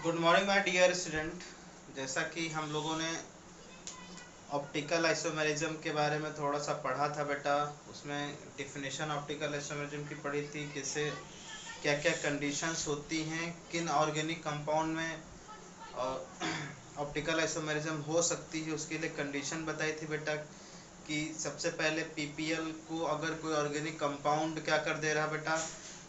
Good morning my dear student. जैसा कि हम लोगों ने ऑप्टिकल आइसोमेरिज्म के बारे में थोड़ा सा पढ़ा था बेटा, उसमें डिफिनेशन ऑप्टिकल आइसोमेरिज्म की पढ़ी थी, किसे क्या क्या कंडीशंस होती हैं, किन ऑर्गेनिक कंपाउंड में ऑप्टिकल आइसोमेरिज्म हो सकती है, उसके लिए कंडीशन बताई थी बेटा कि सबसे पहले पीपीएल को अगर कोई ऑर्गेनिक कंपाउंड क्या कर दे रहा बेटा,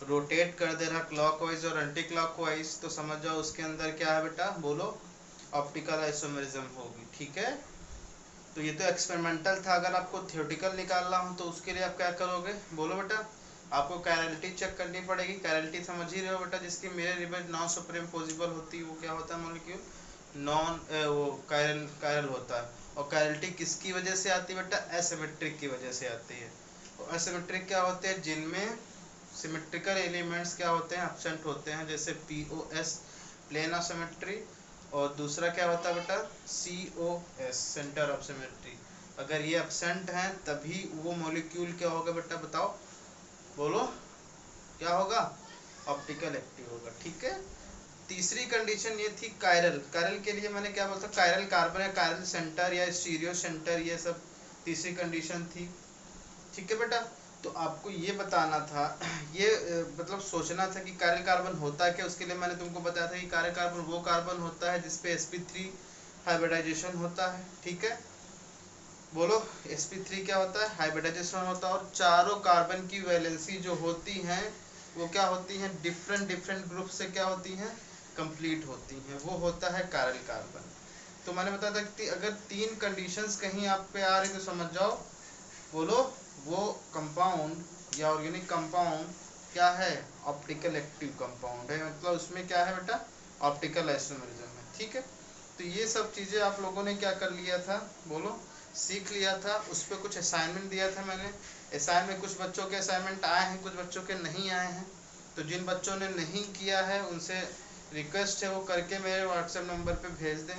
रोटेट कर दे रहा क्लॉकवाइज और एंटी क्लॉकवाइज, तो समझ जाओ उसके अंदर क्या है बेटा, बोलो ऑप्टिकल आइसोमेरिज्म होगी। ठीक है, तो ये तो एक्सपेरिमेंटल था। अगर आपको थियोरेटिकल निकालना हो तो उसके लिए आप क्या करोगे, बोलो बेटा। आपको कैरेलिटी चेक करनी पड़ेगी। कैरेलिटी समझ ही रहे हो बेटा, जिसकी mirror image non supreme possible होती है, वो क्या होता है मॉलिक्यूल, नॉन वो कायरल कायरल होता है। और कैरेलिटी किसकी वजह से आती है बेटा, एसिमेट्रिक की वजह से आती है। और एसिमेट्रिक क्या होते हैं, जिनमें सिमेट्रिकल एलिमेंट्स क्या होते हैं, एब्सेंट होते हैं, जैसे पीओएस प्लेन ऑफ सिमेट्री, और दूसरा क्या होता है बेटा, C O S centre of symmetry. अगर ये एब्सेंट हैं तभी वो मॉलिक्यूल क्या होगा बेटा, बताओ, बोलो क्या होगा, ऑप्टिकल एक्टिव होगा। ठीक है, तीसरी कंडीशन ये थी कायरल। कायरल के लिए मैंने क्या बोलता, कायरल कार्बन है, कायरल सेंटर या स्टीरियो सेंटर, ये सब तीसरी कंडीशन थी। ठीक है बेटा, तो आपको ये बताना था, ये मतलब सोचना था कि कायरल कार्बन होता है क्या। उसके लिए मैंने तुमको बताया था कि कायरल कार्बन वो कार्बन होता है जिसपे sp3 हाइब्रिडाइजेशन होता है। ठीक है, बोलो sp3 क्या होता है, हाइब्रिडाइजेशन होता है। और चारों कार्बन की वैलेंसी जो होती हैं वो क्या होती हैं, डिफरेंट डिफरेंट ग्रुप से क्या होती हैं, कंप्लीट होती हैं, वो होता है कायरल कार्बन। तो मैंने बताया था कि अगर तीन कंडीशंस कहीं आप पे आ रही तो समझ जाओ, बोलो वो कंपाउंड या ऑर्गेनिक कंपाउंड क्या है, ऑप्टिकल एक्टिव कंपाउंड है, मतलब उसमें क्या है बेटा, ऑप्टिकल आइसोमेरिज्म है। ठीक है, तो ये सब चीज़ें आप लोगों ने क्या कर लिया था, बोलो सीख लिया था। उस पर कुछ असाइनमेंट दिया था मैंने, असाइनमेंट कुछ बच्चों के असाइनमेंट आए हैं, कुछ बच्चों के नहीं आए हैं। तो जिन बच्चों ने नहीं किया है उनसे रिक्वेस्ट है वो करके मेरे व्हाट्सएप नंबर पे भेज दें।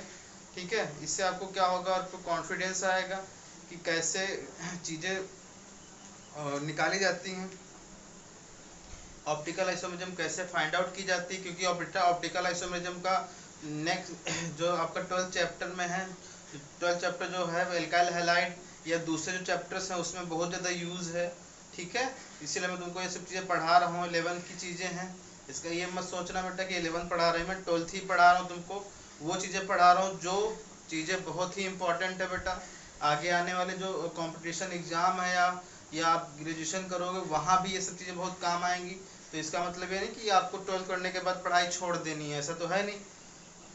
ठीक है, इससे आपको क्या होगा, आपको कॉन्फिडेंस आएगा कि कैसे चीज़ें निकाली जाती हैं, ऑप्टिकल आइसोमेरिज्म कैसे फाइंड आउट की जाती है। क्योंकि ऑप्टिकल आइसोमेरिज्म का नेक्स्ट जो आपका 12th चैप्टर में है, 12th चैप्टर जो है एल्काइल हैलाइड या दूसरे जो चैप्टर्स हैं उसमें बहुत ज़्यादा यूज़ है। ठीक है, इसीलिए मैं तुमको ये सब चीज़ें पढ़ा रहा हूँ, 11th की चीज़ें हैं। इसका ये मत सोचना बेटा कि 11th पढ़ा रहे हैं, मैं 12th ही पढ़ा रहा हूँ तुमको। वो चीज़ें पढ़ा रहा हूँ जो चीज़ें बहुत ही इंपॉर्टेंट है बेटा, आगे आने वाले जो कंपटीशन एग्ज़ाम है या आप ग्रेजुएशन करोगे वहाँ भी ये सब चीज़ें बहुत काम आएंगी। तो इसका मतलब ये नहीं कि आपको 12th करने के बाद पढ़ाई छोड़ देनी है, ऐसा तो है नहीं।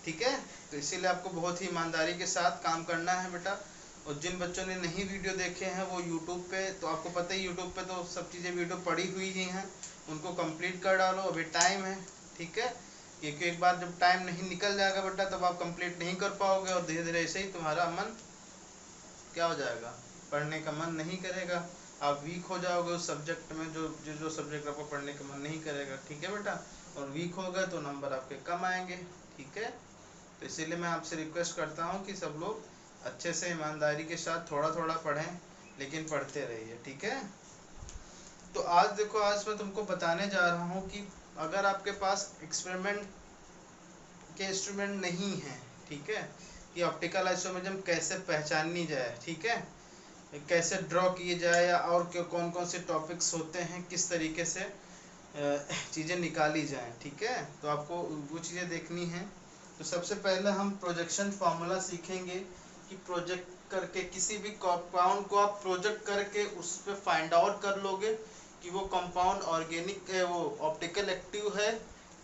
ठीक है, तो इसीलिए आपको बहुत ही ईमानदारी के साथ काम करना है बेटा। और जिन बच्चों ने नहीं वीडियो देखे हैं वो यूट्यूब पे, तो आपको पता ही यूट्यूब पे तो सब चीज़ें वीडियो पड़ी हुई ही हैं, उनको कंप्लीट कर डालो, अभी टाइम है। ठीक है, क्योंकि एक बार जब टाइम नहीं निकल जाएगा बेटा तब आप कंप्लीट नहीं कर पाओगे और धीरे धीरे ऐसे ही तुम्हारा मन क्या हो जाएगा, पढ़ने का मन नहीं करेगा, आप वीक हो जाओगे उस सब्जेक्ट में जो जो जो सब्जेक्ट आपको पढ़ने का मन नहीं करेगा। ठीक है बेटा, और वीक हो गए तो नंबर आपके कम आएंगे। ठीक है, तो इसीलिए मैं आपसे रिक्वेस्ट करता हूँ कि सब लोग अच्छे से ईमानदारी के साथ थोड़ा थोड़ा पढ़ें, लेकिन पढ़ते रहिए। ठीक है, तो आज देखो, आज मैं तुमको बताने जा रहा हूँ कि अगर आपके पास एक्सपेरिमेंट के इंस्ट्रूमेंट नहीं है, ठीक है, कि ऑप्टिकल आइसोमेरिज्म कैसे पहचानी जाए, ठीक है, कैसे ड्रॉ किए जाए, या और कौन कौन से टॉपिक्स होते हैं, किस तरीके से चीज़ें निकाली जाएं। ठीक है, तो आपको वो चीज़ें देखनी है। तो सबसे पहले हम प्रोजेक्शन फार्मूला सीखेंगे कि प्रोजेक्ट करके किसी भी कंपाउंड को आप प्रोजेक्ट करके उस पर फाइंड आउट कर लोगे कि वो कंपाउंड ऑर्गेनिक है, वो ऑप्टिकल एक्टिव है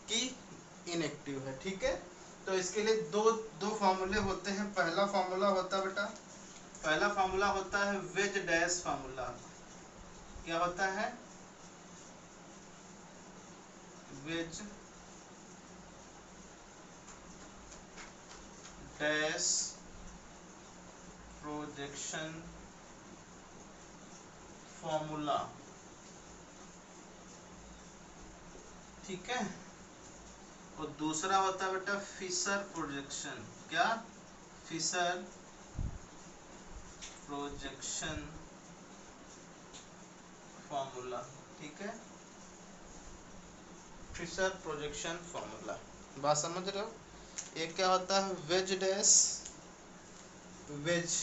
कि इनएक्टिव है। ठीक है, तो इसके लिए दो दो फार्मूले होते हैं। पहला फार्मूला होता है बेटा, पहला फार्मूला होता है वेज डैश फार्मूला। क्या होता है, वेज डैश प्रोजेक्शन फॉर्मूला। ठीक है, और दूसरा होता है बेटा फिशर प्रोजेक्शन। क्या, फिशर प्रोजेक्शन फॉर्मूला। ठीक है, फिशर प्रोजेक्शन फॉर्मूला, बात समझ रहे हो। एक क्या होता है वेज डैश, वेज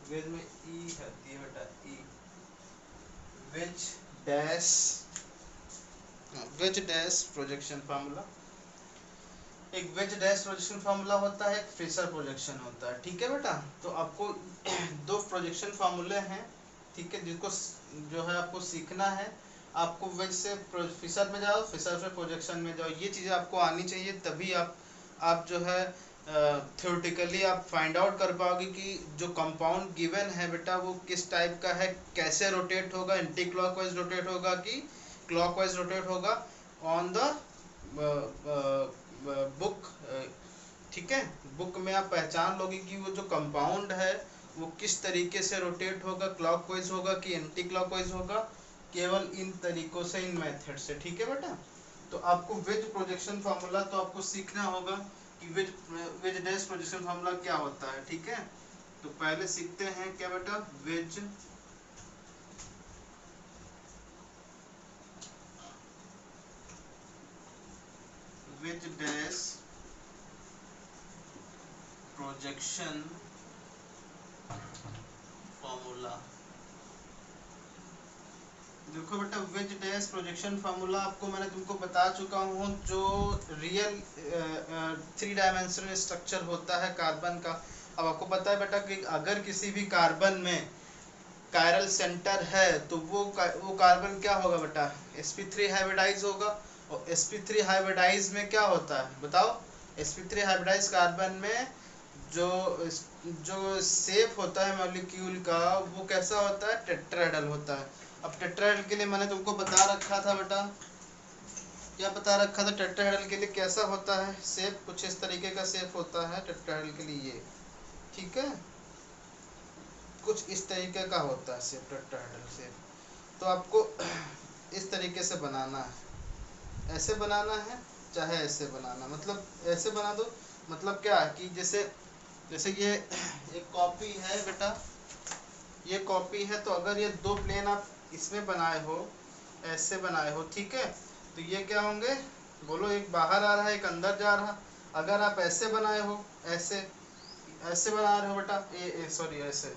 वेज में ई आती है बेटा, E wedge dash, wedge dash projection formula. एक वेज डैश प्रोजेक्शन फार्मूला होता है, एक फिशर प्रोजेक्शन होता है, ठीक है बेटा। तो आपको दो प्रोजेक्शन फार्मूले हैं, ठीक है, जिसको जो है आपको सीखना है। आपको वेज से फिशर में जाओ, फिशर से प्रोजेक्शन में जाओ, ये चीज़ें आपको आनी चाहिए, तभी आप जो है थ्योरेटिकली आप फाइंड आउट कर पाओगे कि जो कंपाउंड गिवन है बेटा वो किस टाइप का है, कैसे रोटेट होगा, एंटी क्लॉकवाइज रोटेट होगा कि क्लॉकवाइज रोटेट होगा ऑन द बुक, ठीक है। बुक में आप पहचान लोगे कि वो जो कंपाउंड है वो किस तरीके से रोटेट होगा, क्लॉकवाइज होगा कि एंटी क्लॉकवाइज होगा, केवल इन तरीकों से, इन मेथड से, ठीक है बेटा। तो आपको वेज प्रोजेक्शन फार्मूला तो आपको सीखना होगा कि वेज डैश प्रोजेक्शन फार्मूला क्या होता है, ठीक है। तो पहले सीखते हैं क्या बेटा, वेज डैश प्रोजेक्शन फार्मूला। देखो बेटा, वेज डैश प्रोजेक्शन फार्मूला आपको मैंने तुमको बता चुका हूँ, जो रियल 3 डायमेंशनल स्ट्रक्चर होता है कार्बन का। अब आपको पता है बेटा कि अगर किसी भी कार्बन में कायरल सेंटर है तो वो कार्बन क्या होगा बेटा, sp3 हाइब्रिडाइज होगा। और sp3 हाइब्रिडाइज में क्या होता है बताओ, sp3 हाइब्रिडाइज कार्बन में जो जो शेप होता है मॉलिक्यूल का वो कैसा होता है, टेट्राहेड्रल होता है। अब टेट्राहेड्रल के लिए मैंने तुमको बता रखा था बेटा, क्या बता रखा था, टेट्राहेड्रल के लिए कैसा होता है शेप, कुछ इस तरीके का शेप होता है टेट्राहेड्रल के लिए, ये ठीक है, कुछ इस तरीके का होता है शेप, टेट्राहेड्रल शेप। तो आपको इस तरीके से बनाना है, ऐसे बनाना है चाहे ऐसे बनाना, मतलब ऐसे बना दो, मतलब क्या है कि जैसे जैसे ये एक कॉपी है बेटा, ये कॉपी है, तो अगर ये दो प्लेन आप इसमें बनाए हो, ऐसे बनाए हो, ठीक है, तो ये क्या होंगे बोलो, एक बाहर आ रहा है एक अंदर जा रहा। अगर आप ऐसे बनाए हो, ऐसे ऐसे बना रहे हो बेटा, ए सॉरी ऐसे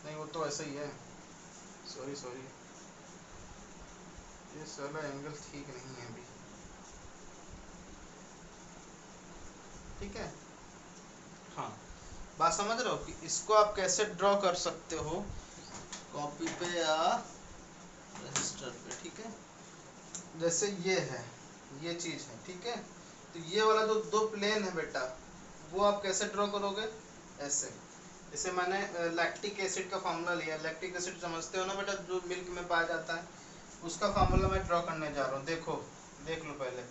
नहीं, वो तो ऐसा ही है, सॉरी सॉरी, ये साला एंगल ठीक नहीं है अभी, ठीक है। हाँ, बात समझ रहे हो कि इसको आप कैसे ड्रॉ कर सकते हो कॉपी पे या रजिस्टर पे, ठीक है। जैसे ये है, ये चीज है, ठीक है। तो ये वाला जो दो प्लेन है बेटा, वो आप कैसे ड्रॉ करोगे, ऐसे। जैसे मैंने लैक्टिक एसिड का फार्मूला लिया, लैक्टिक एसिड समझते हो ना बेटा, जो मिल्क में पाया जाता है, उसका फार्मूला मैं ड्रॉ करने जा रहा हूँ। देखो, देख लो पहले,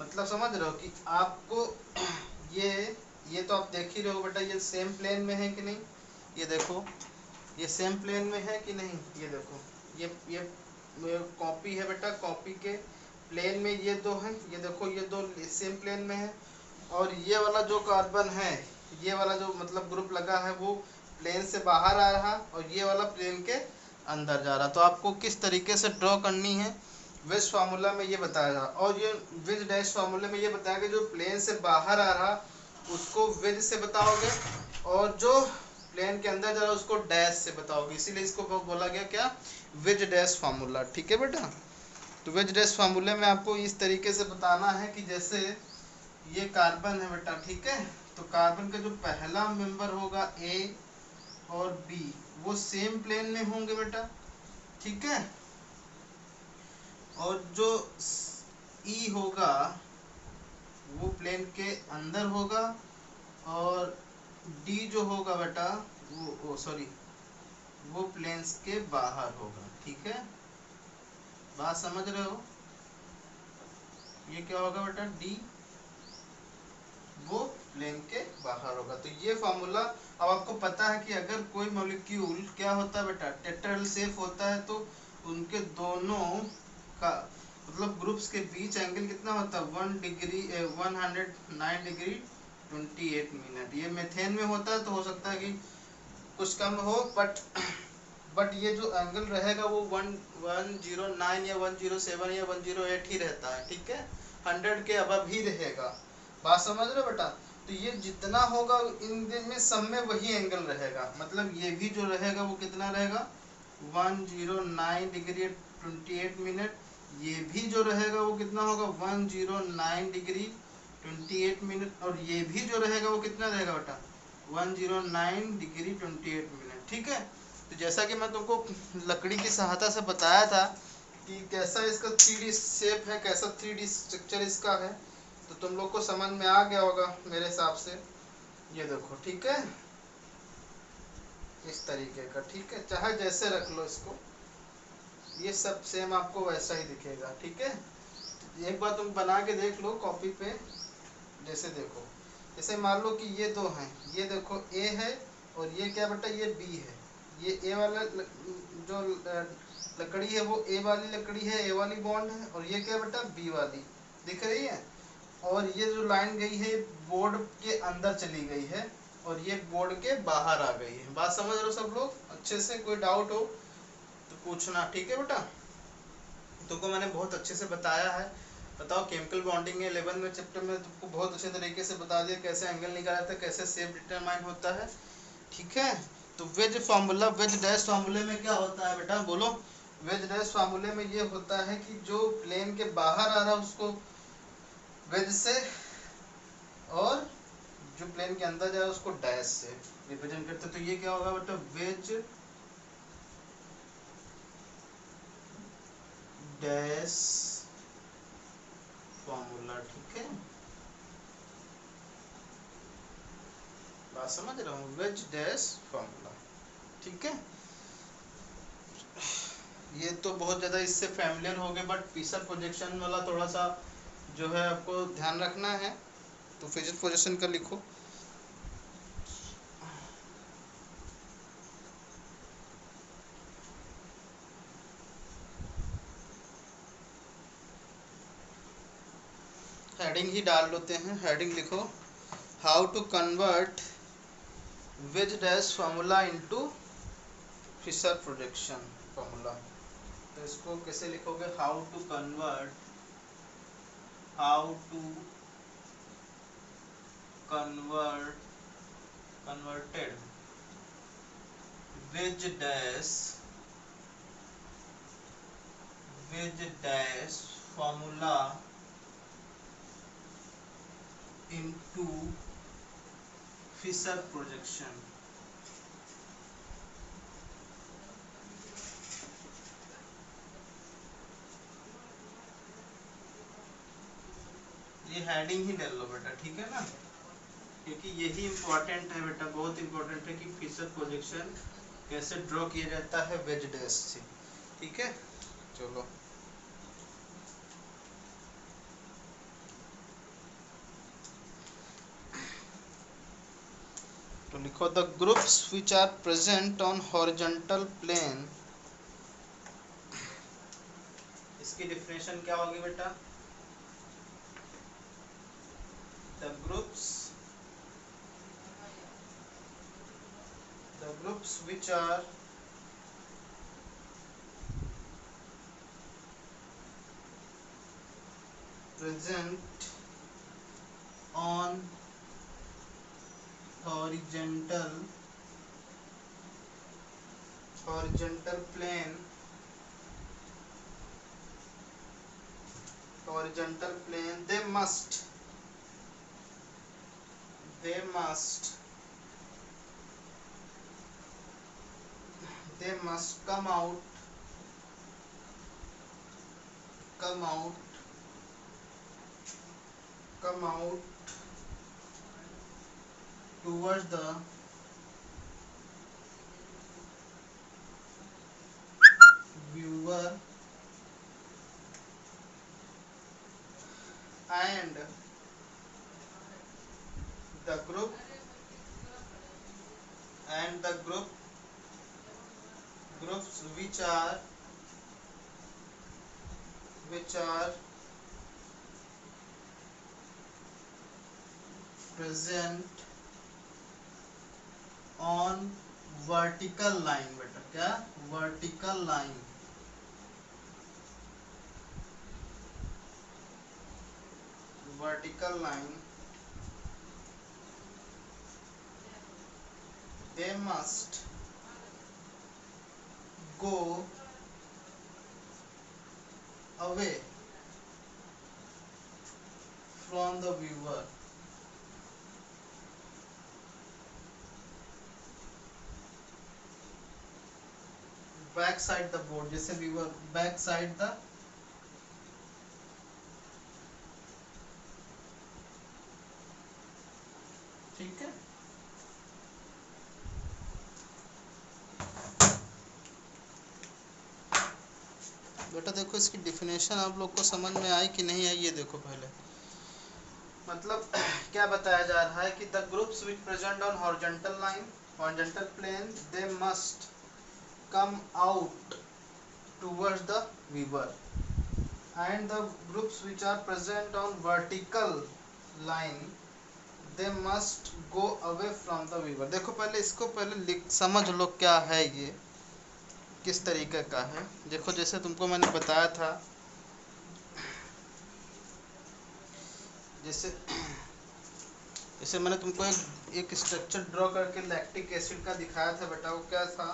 मतलब समझ रहे हो कि आपको ये तो आप देख ही रहे हो बेटा, ये सेम प्लेन में है कि नहीं, ये देखो, ये सेम प्लेन में है कि नहीं, ये देखो, ये कॉपी है बेटा, कॉपी के प्लेन में ये दो हैं, ये देखो ये दो सेम प्लेन में है। और ये वाला जो कार्बन है, ये वाला जो मतलब ग्रुप लगा है वो प्लेन से बाहर आ रहा, और ये वाला प्लेन के अंदर जा रहा। तो आपको किस तरीके से ड्रॉ करनी है वेज फार्मूला में ये बताया था, और ये वेज डैश फार्मूले में ये बताया कि जो प्लेन से बाहर आ रहा उसको वेज से बताओगे, और जो प्लेन के अंदर जा रहा उसको डैश से बताओगे, इसीलिए इसको बोला गया क्या, वेज डैश फार्मूला, ठीक है बेटा। तो वेज डैश फार्मूले में आपको इस तरीके से बताना है कि जैसे ये कार्बन है बेटा, ठीक है, तो कार्बन का जो पहला मेंबर होगा ए और बी, वो सेम प्लेन में होंगे बेटा, ठीक है। और जो ई होगा वो प्लेन के अंदर होगा, और डी जो होगा बेटा वो सॉरी वो प्लेन्स के बाहर होगा, ठीक है। बात समझ रहे हो, ये क्या होगा बेटा, डी वो प्लेन के बाहर होगा। तो ये फार्मूला, अब आपको पता है कि अगर कोई मॉलिक्यूल क्या होता है बेटा, टेट्राहेड्रल शेप होता है, तो उनके दोनों का मतलब ग्रुप्स के बीच एंगल कितना होता है, 1 डिग्री 109 डिग्री 28 मिनट। ये मेथेन में होता है तो हो सकता है कि कुछ कम हो, बट ये जो एंगल रहेगा वो 109 या 107 या 108 ही रहता है, ठीक है, 100 के अबव ही रहेगा। बात समझ रहे हो बेटा? तो ये जितना होगा इन दिन में सब में वही एंगल रहेगा, मतलब ये भी जो रहेगा वो कितना रहेगा 109 डिग्री 28 मिनट, ये भी जो रहेगा वो कितना होगा 109 डिग्री 28 मिनट, और ये भी जो रहेगा वो कितना रहेगा बेटा 109 डिग्री 28 मिनट। ठीक है, तो जैसा कि मैं तुमको लकड़ी की सहायता से बताया था कि कैसा इसका 3D शेप है, कैसा 3D स्ट्रक्चर इसका है, तो तुम लोग को समझ में आ गया होगा मेरे हिसाब से। ये देखो, ठीक है, इस तरीके का, ठीक है, चाहे जैसे रख लो इसको, ये सब सेम आपको वैसा ही दिखेगा। ठीक है, एक बार तुम बना के देख लो कॉपी पे। जैसे देखो, जैसे मान लो कि ये दो हैं, ये देखो ए है और ये क्या बेटा ये बी है, ये ए वाला जो लकड़ी है वो ए वाली लकड़ी है, ए वाली बॉन्ड है, और ये क्या बेटा बी वाली दिख रही है, और ये जो लाइन गई है बोर्ड के अंदर चली गई है और ये बोर्ड के बाहर आ गई है। बात समझ रहे हो सब लोग अच्छे से? कोई डाउट हो तो पूछना, ठीक है बेटा? तुमको मैंने बहुत अच्छे से बताया है। बताओ, केमिकल बॉन्डिंग है 11 में चैप्टर में, तुमको बहुत अच्छे तरीके से बता दिया कैसे एंगल निकाला जाता है, कैसे शेप डिटरमाइन होता है। ठीक है, तो वेज फार्मूला, वेज डैश फार्मूले में क्या होता है बेटा बोलो? वेज डैश फार्मूले में ये होता है कि जो प्लेन के बाहर आ रहा है उसको वेज से, और जो प्लेन के अंदर जाए उसको डैश से रिप्रेजेंट करते। तो ये क्या होगा बेटा वेज डैश फॉर्मूला। ठीक है, बात समझ रहा हूँ, वेज डैश फॉर्मूला। ठीक है, ये तो बहुत ज़्यादा इससे फैमिलियर हो गए, बट फिशर प्रोजेक्शन वाला थोड़ा सा जो है आपको ध्यान रखना है। तो फिशर प्रोजेक्शन का लिखो। हेडिंग ही डाल लेते हैं, हेडिंग लिखो, how to convert wedge dash formula into Fischer projection formula. तो इसको कैसे लिखोगे? How to convert, how to convert converted wedge dash formula into Fischer projection. ये हेडिंग ही डाल लो बेटा, ठीक है ना, क्योंकि यही इम्पोर्टेंट है बेटा, बहुत इम्पोर्टेंट है कि फिशर प्रोजेक्शन कैसे ड्रॉ किया जाता है वेज डैश से। ठीक है, चलो तो लिखो, the groups which are present on horizontal plane. इसकी डिफिनेशन क्या होगी बेटा? The groups which are present on horizontal plane, they must come out towards the viewer, and the groups which are present on vertical line। बेटा क्या? vertical line, they must go away from the viewer. Back side the board, जैसे viewer back side the, ठीक है। बेटा देखो इसकी definition आप लोग को समझ में आई कि नहीं आई, ये देखो पहले मतलब क्या बताया जा रहा है कि the groups which present on horizontal line, horizontal plane, they must come out towards the viewer, and the groups which are present on vertical line they must go away from the viewer। देखो पहले इसको पहले लिख समझ लो क्या है ये, किस तरीके का है। देखो जैसे तुमको मैंने बताया था, जैसे जैसे मैंने तुमको एक स्ट्रक्चर ड्रॉ करके लैक्टिक एसिड का दिखाया था बेटा, वो क्या था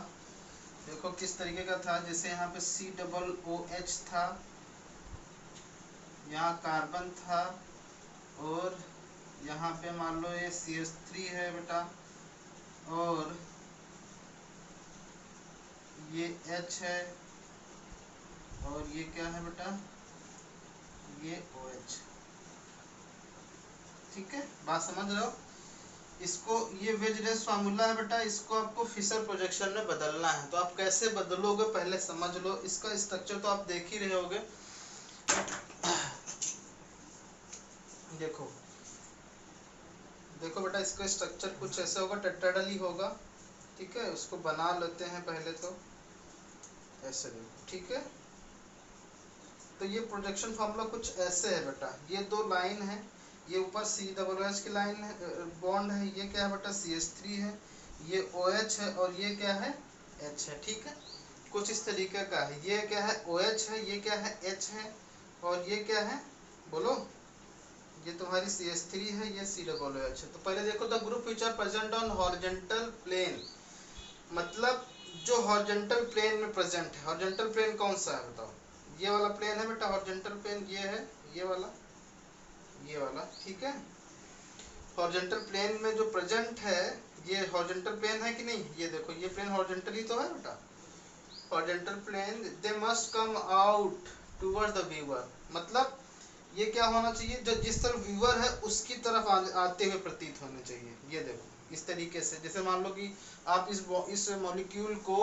देखो किस तरीके का था। जैसे यहाँ पे COOH था, यहाँ कार्बन था, और यहाँ पे मान लो ये CH3 है बेटा, और ये H है, और ये क्या है बेटा, ये OH। ठीक है, बात समझ रहे हो। इसको ये वेज रेस फार्मूला है बेटा, इसको आपको फिशर प्रोजेक्शन में बदलना है। तो आप कैसे बदलोगे पहले समझ लो। इसका स्ट्रक्चर तो आप देख ही रहे होगे। देखो देखो बेटा इसका स्ट्रक्चर कुछ ऐसे होगा, टेट्राहेड्रल ही होगा। ठीक है, उसको बना लेते हैं पहले तो ऐसे देखो। ठीक है, तो ये प्रोजेक्शन फार्मूला कुछ ऐसे है बेटा। ये दो लाइन है, ये ऊपर COOH की लाइन है, बॉन्ड है। ये क्या है बेटा, CH3 है, ये OH है, और ये क्या है, H है। ठीक है, कुछ इस तरीके का है। ये क्या है, OH है, ये क्या है, H है, और ये क्या है बोलो, ये तुम्हारी CH3 है, ये COOH है। तो पहले देखो the group which are present on horizontal plane, मतलब जो हॉरिजॉन्टल प्लेन में प्रेजेंट है। हॉरिजॉन्टल प्लेन कौन सा है बताओ, ये वाला प्लेन है बेटा हॉरिजॉन्टल प्लेन, ये है ये वाला, ये वाला। ठीक है, हॉरिजॉन्टल प्लेन में जो प्रेजेंट है, ये हॉरिजॉन्टल प्लेन है कि नहीं, ये देखो ये प्लेन हॉरिजॉन्टल ही तो है बेटा। Horizontal plane they must come out towards the viewer, मतलब ये क्या होना चाहिए, जो जिस तरफ व्यूअर है उसकी तरफ आते हुए प्रतीत होने चाहिए। ये देखो इस तरीके से, जैसे मान लो कि आप इस मॉलिक्यूल को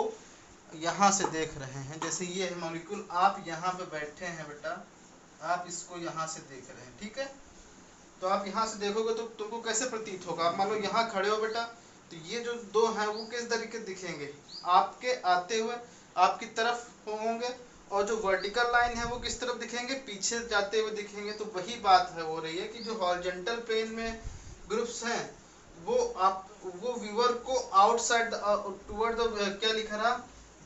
यहाँ से देख रहे हैं, जैसे ये है मॉलिक्यूल, आप यहाँ पे बैठे हैं बेटा, आप इसको यहाँ से देख रहे हैं। ठीक है, तो आप यहाँ से देखोगे तो तुमको कैसे प्रतीत होगा। आप मान लो यहाँ खड़े हो बेटा, तो ये जो दो हैं वो किस तरीके दिखेंगे, आपके आते हुए आपकी तरफ होंगे, और जो वर्टिकल लाइन है वो किस तरफ दिखेंगे, पीछे जाते हुए दिखेंगे। तो वही बात है हो रही है कि जो हॉरिजॉन्टल प्लेन में ग्रुप्स हैं वो व्यूअर को आउटसाइड टुवर्ड द, क्या लिखा रहा,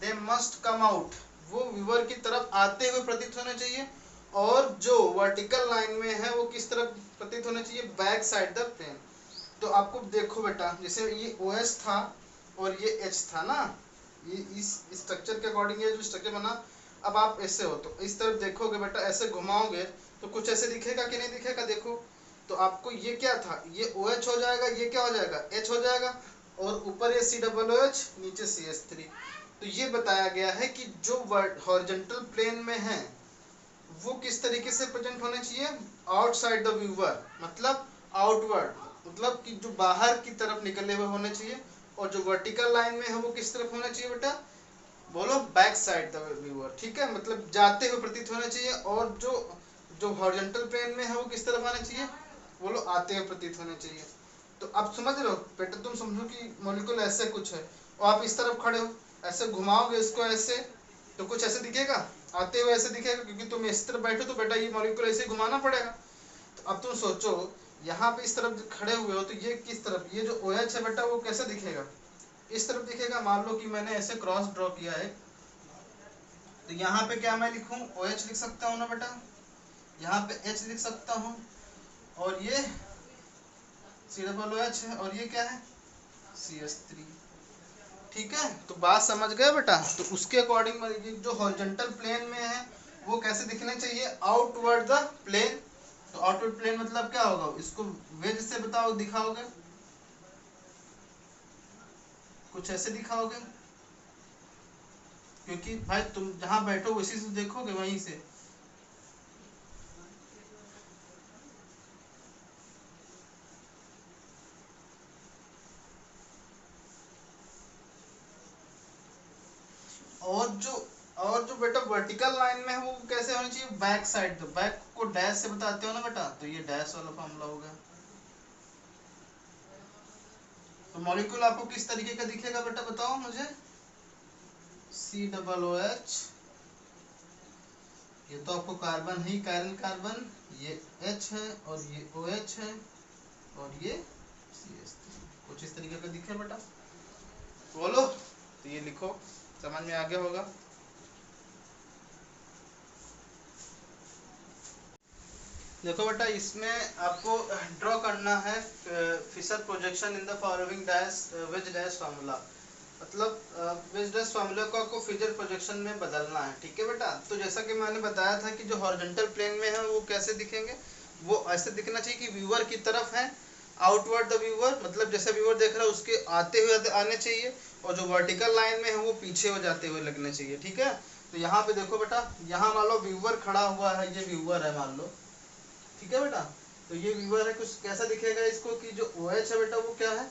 दे मस्ट कम आउट, वो व्यूअर की तरफ आते हुए प्रतीत होने चाहिए। और जो वर्टिकल लाइन में है वो किस तरफ प्रतीत होना चाहिए, बैक साइड द प्लेन। तो आपको देखो बेटा, जैसे ये OH था और ये H था ना, ये इस स्ट्रक्चर के अकॉर्डिंग ये जो स्ट्रक्चर बना। अब आप ऐसे हो तो इस तरफ देखोगे बेटा, ऐसे घुमाओगे तो कुछ ऐसे दिखेगा कि नहीं दिखेगा, देखो। तो आपको ये क्या था, ये OH हो जाएगा, ये क्या हो जाएगा, H हो जाएगा, और ऊपर ये COOH, नीचे CH3। तो ये बताया गया है कि जो हॉरिजॉन्टल प्लेन में है वो किस तरीके से प्रेजेंट होने चाहिए, आउटसाइड द व्यूअर, मतलब आउटवर्ड, मतलब कि जो बाहर की तरफ निकले हुए होने चाहिए। और जो वर्टिकल लाइन में है वो किस तरफ होना चाहिए बेटा, बोलो बैक साइड द व्यूअर। ठीक है, मतलब जाते हुए प्रतीत होना चाहिए। और जो जो हॉरिजॉन्टल प्लेन में है वो किस तरफ आना चाहिए, बोलो आते हुए प्रतीत होने चाहिए। तो आप समझ रहे हो बेटा, तुम समझो कि मॉलिक्यूल ऐसे कुछ है, और आप इस तरफ खड़े हो, ऐसे घुमाओगे इसको ऐसे, तो कुछ ऐसे दिखेगा, आते हुए ऐसे दिखेगा, क्योंकि तुम इस तरफ बैठो तो बेटा ये मॉलिक्यूल ऐसे घुमाना पड़ेगा। तो अब तुम सोचो यहाँ पे इस तरफ खड़े हुए हो, तो ये किस तरफ, ये जो OH है बेटा वो कैसे दिखेगा, इस तरफ दिखेगा। मान लो कि मैंने ऐसे क्रॉस ड्रॉ किया है, तो यहाँ पे क्या मैं लिखूं, OH लिख सकता हूँ ना बेटा, यहाँ पे H लिख सकता हूँ, और ये COOH है, और ये क्या है, CH3। ठीक है, तो बात समझ गए बेटा। तो उसके अकॉर्डिंग जो हॉरिजॉन्टल प्लेन में है वो कैसे दिखने चाहिए, आउटवर्ड द प्लेन। तो आउटवर्ड प्लेन मतलब क्या होगा, इसको वेज से बताओ, दिखाओगे कुछ ऐसे दिखाओगे, क्योंकि भाई तुम जहां बैठो उसी से देखोगे, वहीं से। और जो बेटा वर्टिकल लाइन में है वो कैसे होनी चाहिए, बैक साइड। तो बैक को डैश से बताते हो ना बेटा, तो ये डैश वाला फॉर्मूला हो गया। तो मॉलिक्यूल आपको किस तरीके का दिखेगा बेटा, बताओ मुझे। COOH, ये तो आपको कार्बन ही, कायरल कार्बन, ये H है और ये OH है और ये CH3, कुछ इस तरीके का दिखे बेटा, बोलो। तो ये लिखो, समझ में आगे होगा। देखो बेटा, इसमें आपको ड्रॉ करना है Fischer projection in the following dash wedge dash formula. मतलब वेज डैश फार्मूला को आपको फिशर प्रोजेक्शन में बदलना है, ठीक है बेटा। तो जैसा कि मैंने बताया था कि जो हॉरिजॉन्टल प्लेन में है वो कैसे दिखेंगे, वो ऐसे दिखना चाहिए कि व्यूअर की तरफ है, आउटवर्ड द व्यूअर, मतलब जैसे व्यूअर देख रहा है उसके आते हुए आने चाहिए, और जो वर्टिकल लाइन में है वो पीछे हो जाते हुए लगने चाहिए, ठीक है। तो यहाँ पे देखो बेटा, यहाँ मान लो व्यूअर खड़ा हुआ है, ये व्यूअर है मान लो, ठीक है बेटा। तो ये व्यूअर है, कुछ कैसा दिखेगा इसको कि जो OH है बेटा वो क्या है,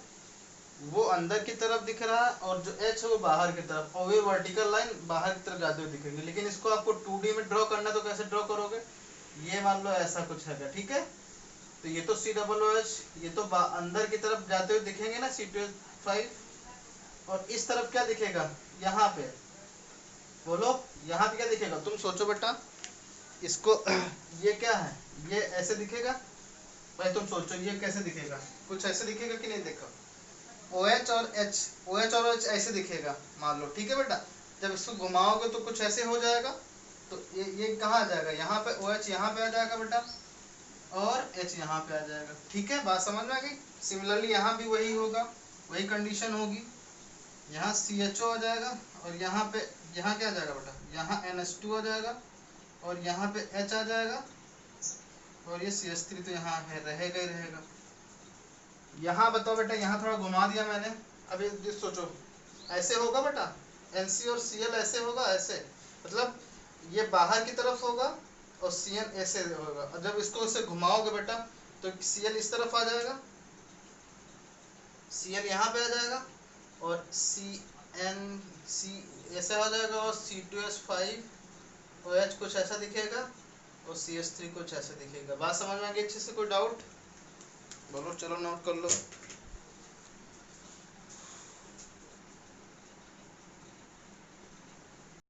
वो अंदर की तरफ दिख रहा है, और जो H है वो बाहर की तरफ, और ये वर्टिकल लाइन बाहर की तरफ जाते हुए दिखेगी। लेकिन इसको आपको 2D में ड्रॉ करना है, तो कैसे ड्रॉ करोगे, ये मान लो ऐसा कुछ है, ठीक है। तो ये तो COOH, ये तो अंदर की तरफ जाते हुए दिखेंगे ना C2H5, और इस तरफ क्या दिखेगा, यहाँ पे बोलो, यहाँ पे क्या दिखेगा, तुम सोचो बेटा इसको ये क्या है, ये ऐसे दिखेगा भाई, तुम सोचो ये कैसे दिखेगा, कुछ ऐसे दिखेगा कि नहीं, देखो OH और H ऐसे दिखेगा मान लो, ठीक है बेटा। जब इसको घुमाओगे तो कुछ ऐसे हो जाएगा, तो ये कहाँ आ जाएगा, यहाँ पे OH यहाँ पे आ जाएगा बेटा, और H यहाँ पे आ जाएगा, ठीक है, बात समझ में आ गई। सिमिलरली यहाँ भी वही होगा, वही कंडीशन होगी, यहाँ CHO आ जाएगा, और यहाँ पे यहाँ क्या आ जाएगा बेटा, यहाँ NH2 आ जाएगा, और यहाँ पे H आ जाएगा, और ये CH3 तो यहाँ है, रहेगा ही रहेगा। यहाँ बताओ बेटा, यहाँ थोड़ा घुमा दिया मैंने, अभी सोचो ऐसे होगा बेटा, NC और Cl ऐसे होगा, ऐसे मतलब ये बाहर की तरफ होगा और Cn ऐसे होगा, और जब इसको ऐसे घुमाओगे बेटा तो Cl इस तरफ आ जाएगा, Cl यहाँ पे आ जाएगा, और C ऐसे हो जाएगा, और C2H5 OH कुछ ऐसा दिखेगा, और CH3 कुछ ऐसे दिखेगा। बात समझ में आ गई अच्छे से, कोई डाउट बोलो, चलो नोट कर लो।